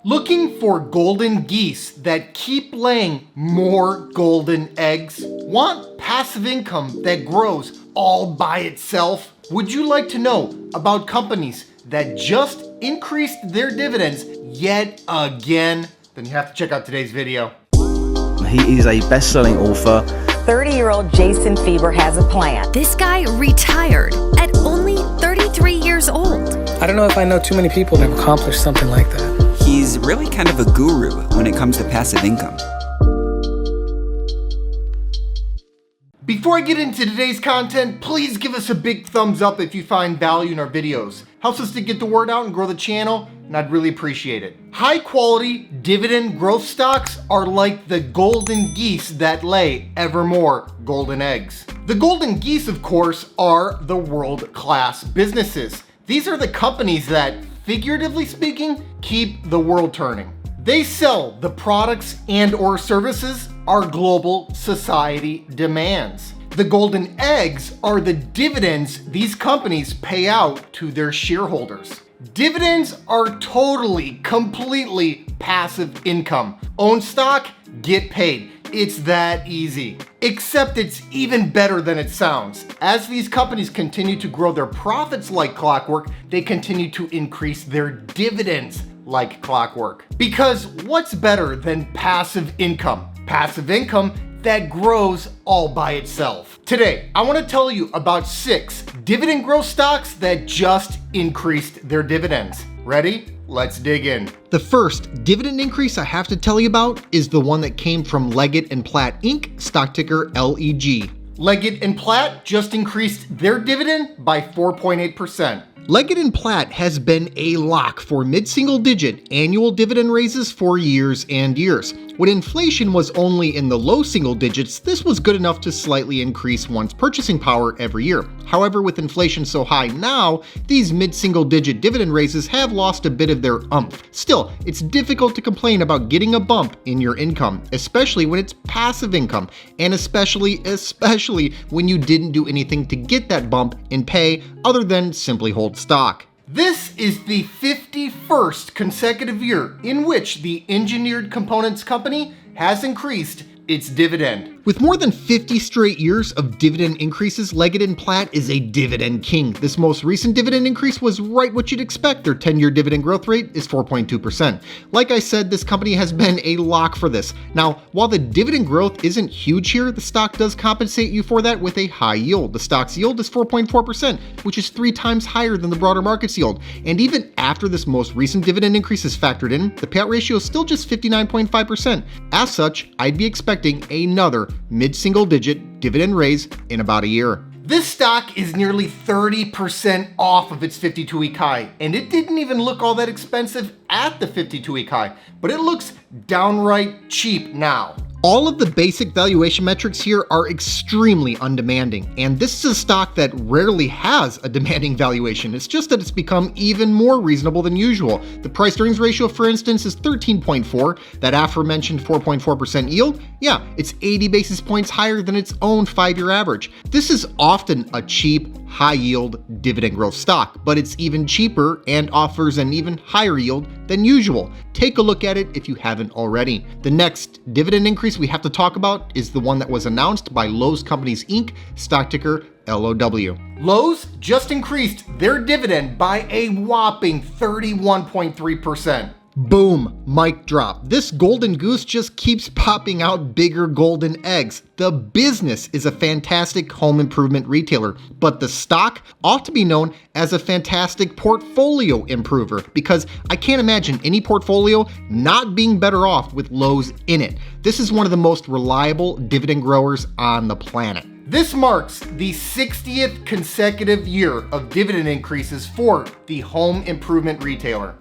Looking for golden geese that keep laying more golden eggs? Want passive income that grows all by itself? Would you like to know about companies that just increased their dividends yet again? Then you have to check out today's video. He is a best-selling author. 30-year-old Jason Fieber has a plan. This guy retired at only 33 years old. I don't know if I know too many people that have accomplished something like that. He's really kind of a guru when it comes to passive income. Before I get into today's content, please give us a big thumbs up if you find value in our videos. Helps us to get the word out and grow the channel, and I'd really appreciate it. High quality dividend growth stocks are like the golden geese that lay ever more golden eggs. The golden geese, of course, are the world-class businesses. These are the companies that, figuratively speaking, keep the world turning. They sell the products and or services our global society demands. The golden eggs are the dividends these companies pay out to their shareholders. Dividends are totally, completely passive income. Own stock, get paid. It's that easy. Except it's even better than it sounds. As these companies continue to grow their profits like clockwork, they continue to increase their dividends like clockwork. Because what's better than passive income? Passive income that grows all by itself. Today, I want to tell you about 6 dividend growth stocks that just increased their dividends. Ready? Let's dig in. The first dividend increase I have to tell you about is the one that came from Leggett Platt Inc., stock ticker LEG. Leggett Platt just increased their dividend by 4.8%. Leggett Platt has been a lock for mid-single-digit annual dividend raises for years and years. When inflation was only in the low single digits, this was good enough to slightly increase one's purchasing power every year. However, with inflation so high now, these mid-single-digit dividend raises have lost a bit of their oomph. Still, it's difficult to complain about getting a bump in your income, especially when it's passive income, and especially when you didn't do anything to get that bump in pay other than simply hold stock. This is the 51st consecutive year in which the Engineered Components Company has increased its dividend. With more than 50 straight years of dividend increases, Leggett Platt is a dividend king. This most recent dividend increase was right what you'd expect. Their 10-year dividend growth rate is 4.2%. Like I said, this company has been a lock for this. Now, while the dividend growth isn't huge here, the stock does compensate you for that with a high yield. The stock's yield is 4.4%, which is 3 times higher than the broader market's yield. And even after this most recent dividend increase is factored in, the payout ratio is still just 59.5%. As such, I'd be expecting another mid-single-digit dividend raise in about a year. This stock is nearly 30% off of its 52-week high, and it didn't even look all that expensive at the 52-week high, but it looks downright cheap now. All of the basic valuation metrics here are extremely undemanding, and this is a stock that rarely has a demanding valuation. It's just that it's become even more reasonable than usual. The price-earnings ratio, for instance, is 13.4. That aforementioned 4.4% yield, yeah, it's 80 basis points higher than its own 5-year average. This is often a cheap, high-yield dividend growth stock, but it's even cheaper and offers an even higher yield than usual. Take a look at it if you haven't already. The next dividend increase we have to talk about is the one that was announced by Lowe's Companies Inc., stock ticker LOW. Lowe's just increased their dividend by a whopping 31.3%. Boom, mic drop. This golden goose just keeps popping out bigger golden eggs. The business is a fantastic home improvement retailer, but the stock ought to be known as a fantastic portfolio improver, because I can't imagine any portfolio not being better off with Lowe's in it. This is one of the most reliable dividend growers on the planet. This marks the 60th consecutive year of dividend increases for the home improvement retailer.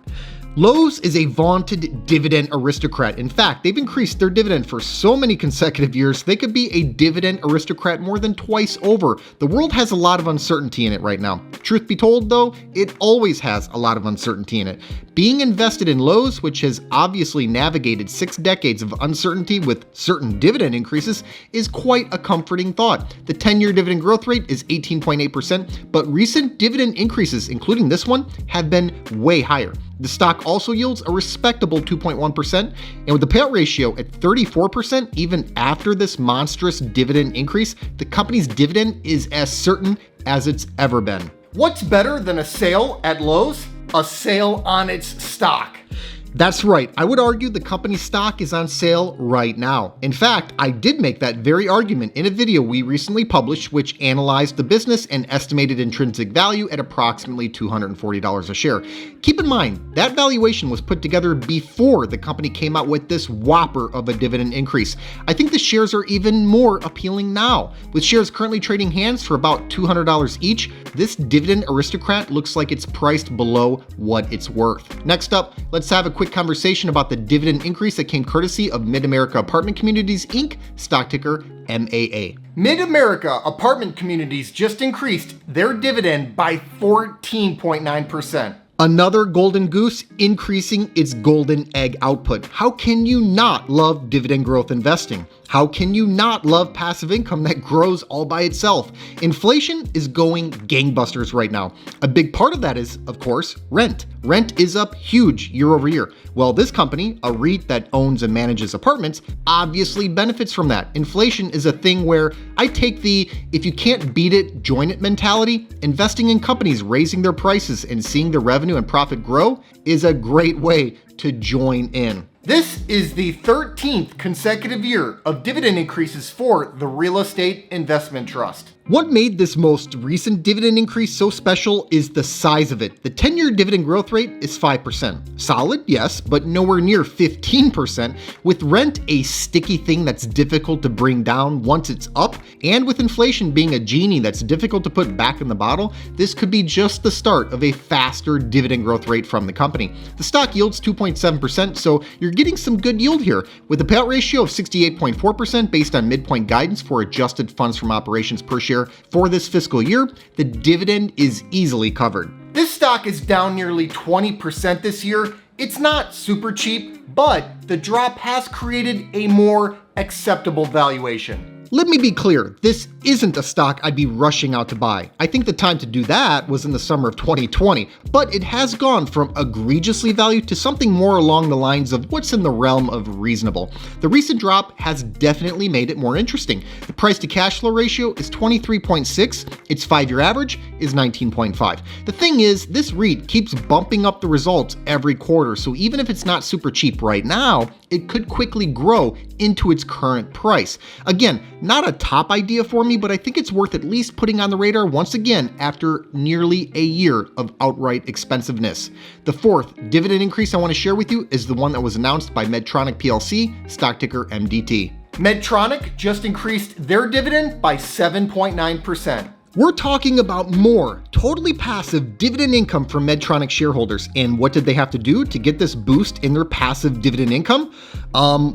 Lowe's is a vaunted dividend aristocrat. In fact, they've increased their dividend for so many consecutive years, they could be a dividend aristocrat more than twice over. The world has a lot of uncertainty in it right now. Truth be told, though, it always has a lot of uncertainty in it. Being invested in Lowe's, which has obviously navigated 6 decades of uncertainty with certain dividend increases, is quite a comforting thought. The 10-year dividend growth rate is 18.8%, but recent dividend increases, including this one, have been way higher. The stock also yields a respectable 2.1%, and with the payout ratio at 34%, even after this monstrous dividend increase, the company's dividend is as certain as it's ever been. What's better than a sale at Lowe's? A sale on its stock. That's right. I would argue the company's stock is on sale right now. In fact, I did make that very argument in a video we recently published, which analyzed the business and estimated intrinsic value at approximately $240 a share. Keep in mind, that valuation was put together before the company came out with this whopper of a dividend increase. I think the shares are even more appealing now. With shares currently trading hands for about $200 each, this dividend aristocrat looks like it's priced below what it's worth. Next up, let's have a quick conversation about the dividend increase that came courtesy of Mid-America Apartment Communities, Inc., stock ticker MAA. Mid-America Apartment Communities just increased their dividend by 14.9%. Another golden goose increasing its golden egg output. How can you not love dividend growth investing? How can you not love passive income that grows all by itself? Inflation is going gangbusters right now. A big part of that is, of course, rent. Rent is up huge year over year. Well, this company, a REIT that owns and manages apartments, obviously benefits from that. Inflation is a thing where I take the if you can't beat it, join it mentality. Investing in companies raising their prices and seeing the revenue and profit grow is a great way to join in. This is the 13th consecutive year of dividend increases for the Real Estate Investment Trust. What made this most recent dividend increase so special is the size of it. The 10-year dividend growth rate is 5%. Solid, yes, but nowhere near 15%. With rent a sticky thing that's difficult to bring down once it's up, and with inflation being a genie that's difficult to put back in the bottle, this could be just the start of a faster dividend growth rate from the company. The stock yields 2.7%, so you're getting some good yield here. With a payout ratio of 68.4% based on midpoint guidance for adjusted funds from operations per share for this fiscal year, the dividend is easily covered. This stock is down nearly 20% this year. It's not super cheap, but the drop has created a more acceptable valuation. Let me be clear, this isn't a stock I'd be rushing out to buy. I think the time to do that was in the summer of 2020, but it has gone from egregiously valued to something more along the lines of what's in the realm of reasonable. The recent drop has definitely made it more interesting. The price to cash flow ratio is 23.6, its 5-year average is 19.5. The thing is, this REIT keeps bumping up the results every quarter, so even if it's not super cheap right now, it could quickly grow into its current price. Again, not a top idea for me, but I think it's worth at least putting on the radar once again after nearly a year of outright expensiveness. The fourth dividend increase I want to share with you is the one that was announced by Medtronic PLC, stock ticker MDT. Medtronic just increased their dividend by 7.9%. We're talking about more totally passive dividend income from Medtronic shareholders. And what did they have to do to get this boost in their passive dividend income?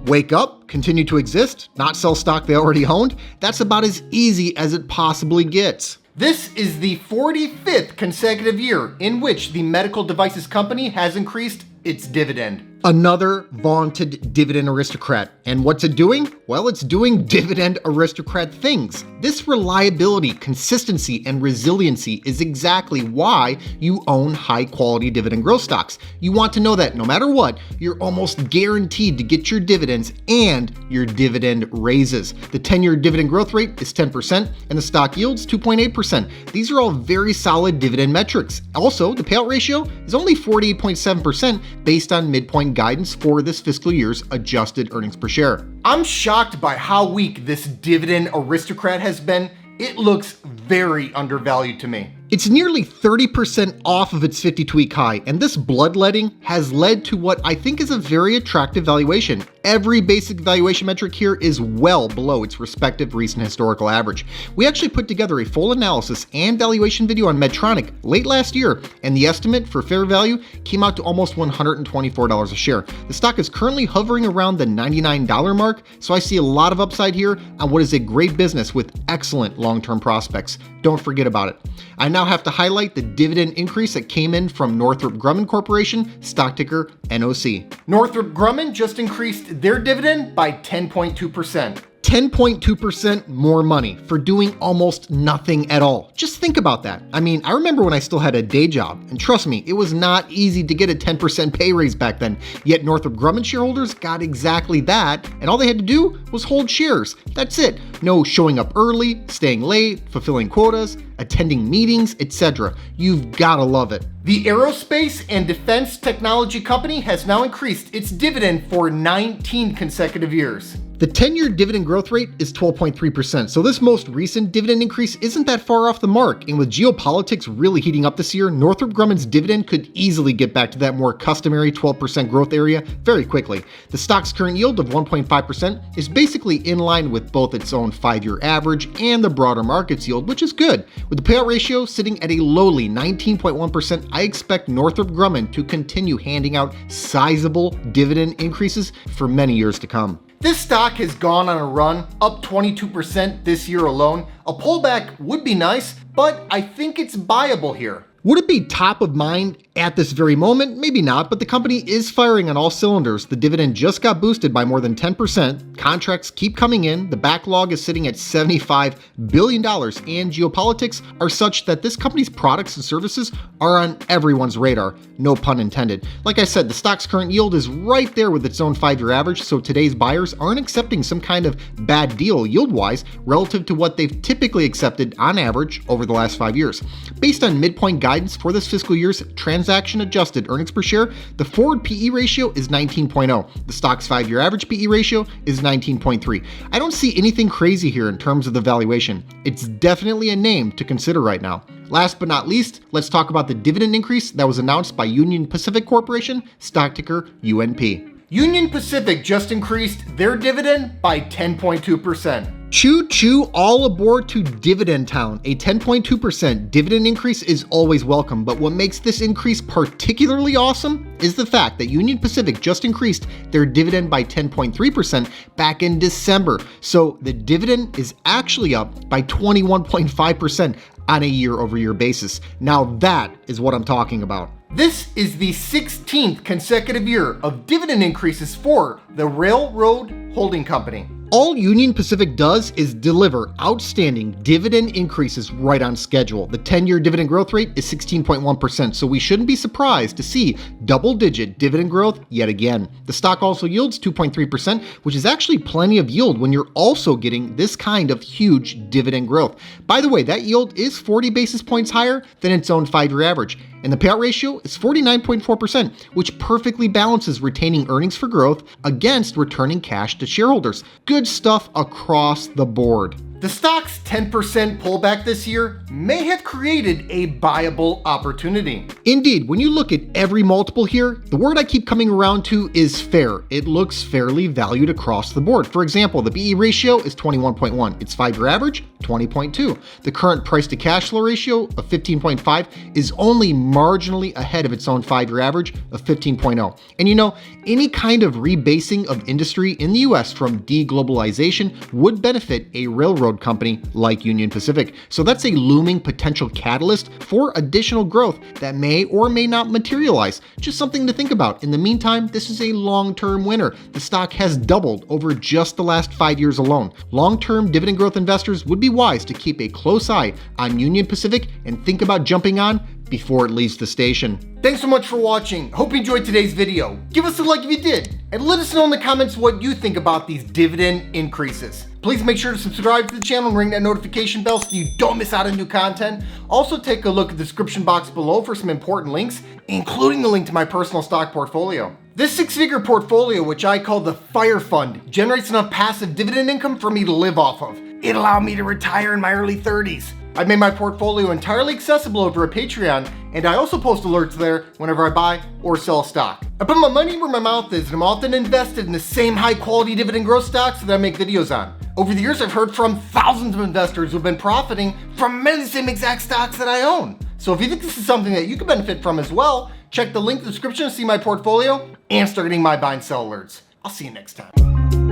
Wake up, continue to exist, not sell stock they already owned. That's about as easy as it possibly gets. This is the 45th consecutive year in which the medical devices company has increased its dividend. Another vaunted dividend aristocrat. And what's it doing? Well, it's doing dividend aristocrat things. This reliability, consistency, and resiliency is exactly why you own high quality dividend growth stocks. You want to know that no matter what, you're almost guaranteed to get your dividends and your dividend raises. The 10-year dividend growth rate is 10% and the stock yields 2.8%. These are all very solid dividend metrics. Also, the payout ratio is only 48.7% based on midpoint guidance for this fiscal year's adjusted earnings per share. I'm shocked by how weak this dividend aristocrat has been. It looks very undervalued to me. It's nearly 30% off of its 52-week high, and this bloodletting has led to what I think is a very attractive valuation. Every basic valuation metric here is well below its respective recent historical average. We actually put together a full analysis and valuation video on Medtronic late last year, and the estimate for fair value came out to almost $124 a share. The stock is currently hovering around the $99 mark, so I see a lot of upside here on what is a great business with excellent long-term prospects. Don't forget about it. I now have to highlight the dividend increase that came in from Northrop Grumman Corporation, stock ticker NOC. Northrop Grumman just increased their dividend by 10.2%. 10.2% more money for doing almost nothing at all. Just think about that. I mean, I remember when I still had a day job, and trust me, it was not easy to get a 10% pay raise back then. Yet Northrop Grumman shareholders got exactly that, and all they had to do was hold shares. That's it. No showing up early, staying late, fulfilling quotas, attending meetings, etc. You've gotta love it. The aerospace and defense technology company has now increased its dividend for 19 consecutive years. The 10-year dividend growth rate is 12.3%, so this most recent dividend increase isn't that far off the mark, and with geopolitics really heating up this year, Northrop Grumman's dividend could easily get back to that more customary 12% growth area very quickly. The stock's current yield of 1.5% is basically in line with both its own 5-year average and the broader market's yield, which is good. With the payout ratio sitting at a lowly 19.1%, I expect Northrop Grumman to continue handing out sizable dividend increases for many years to come. This stock has gone on a run, up 22% this year alone. A pullback would be nice, but I think it's buyable here. Would it be top of mind at this very moment? Maybe not, but the company is firing on all cylinders. The dividend just got boosted by more than 10%. Contracts keep coming in. The backlog is sitting at $75 billion, and geopolitics are such that this company's products and services are on everyone's radar. No pun intended. Like I said, the stock's current yield is right there with its own 5-year average, so today's buyers aren't accepting some kind of bad deal yield-wise relative to what they've typically accepted on average over the last 5 years. Based on midpoint guidance for this fiscal year's transaction adjusted earnings per share, the forward PE ratio is 19.0. The stock's 5-year average PE ratio is 19.3. I don't see anything crazy here in terms of the valuation. It's definitely a name to consider right now. Last but not least, let's talk about the dividend increase that was announced by Union Pacific Corporation, stock ticker UNP. Union Pacific just increased their dividend by 10.2%. Choo-choo, all aboard to Dividend Town. A 10.2% dividend increase is always welcome, but what makes this increase particularly awesome is the fact that Union Pacific just increased their dividend by 10.3% back in December. So the dividend is actually up by 21.5% on a year-over-year basis. Now that is what I'm talking about. This is the 16th consecutive year of dividend increases for the Railroad Holding Company. All Union Pacific does is deliver outstanding dividend increases right on schedule. The 10-year dividend growth rate is 16.1%, so we shouldn't be surprised to see double-digit dividend growth yet again. The stock also yields 2.3%, which is actually plenty of yield when you're also getting this kind of huge dividend growth. By the way, that yield is 40 basis points higher than its own 5-year average, and the payout ratio is 49.4%, which perfectly balances retaining earnings for growth against returning cash to shareholders. Good stuff across the board. The stock's 10% pullback this year may have created a buyable opportunity. Indeed, when you look at every multiple here, the word I keep coming around to is fair. It looks fairly valued across the board. For example, the PE ratio is 21.1. Its 5-year average, 20.2. The current price to cash flow ratio of 15.5 is only marginally ahead of its own 5-year average of 15.0. And you know, any kind of rebasing of industry in the US from deglobalization would benefit a railroad company like Union Pacific. So that's a looming potential catalyst for additional growth that may or may not materialize. Just something to think about. In the meantime, this is a long-term winner. The stock has doubled over just the last 5 years alone. Long-term dividend growth investors would be wise to keep a close eye on Union Pacific and think about jumping on before it leaves the station. Thanks so much for watching. Hope you enjoyed today's video. Give us a like if you did, and let us know in the comments what you think about these dividend increases. Please make sure to subscribe to the channel and ring that notification bell so you don't miss out on new content. Also take a look at the description box below for some important links, including the link to my personal stock portfolio. This 6-figure portfolio, which I call the Fire Fund, generates enough passive dividend income for me to live off of. It allowed me to retire in my early 30s. I've made my portfolio entirely accessible over a Patreon, and I also post alerts there whenever I buy or sell stock. I put my money where my mouth is, and I'm often invested in the same high quality dividend growth stocks that I make videos on. Over the years, I've heard from thousands of investors who've been profiting from many of the same exact stocks that I own. So if you think this is something that you can benefit from as well, check the link in the description to see my portfolio and start getting my buy and sell alerts. I'll see you next time.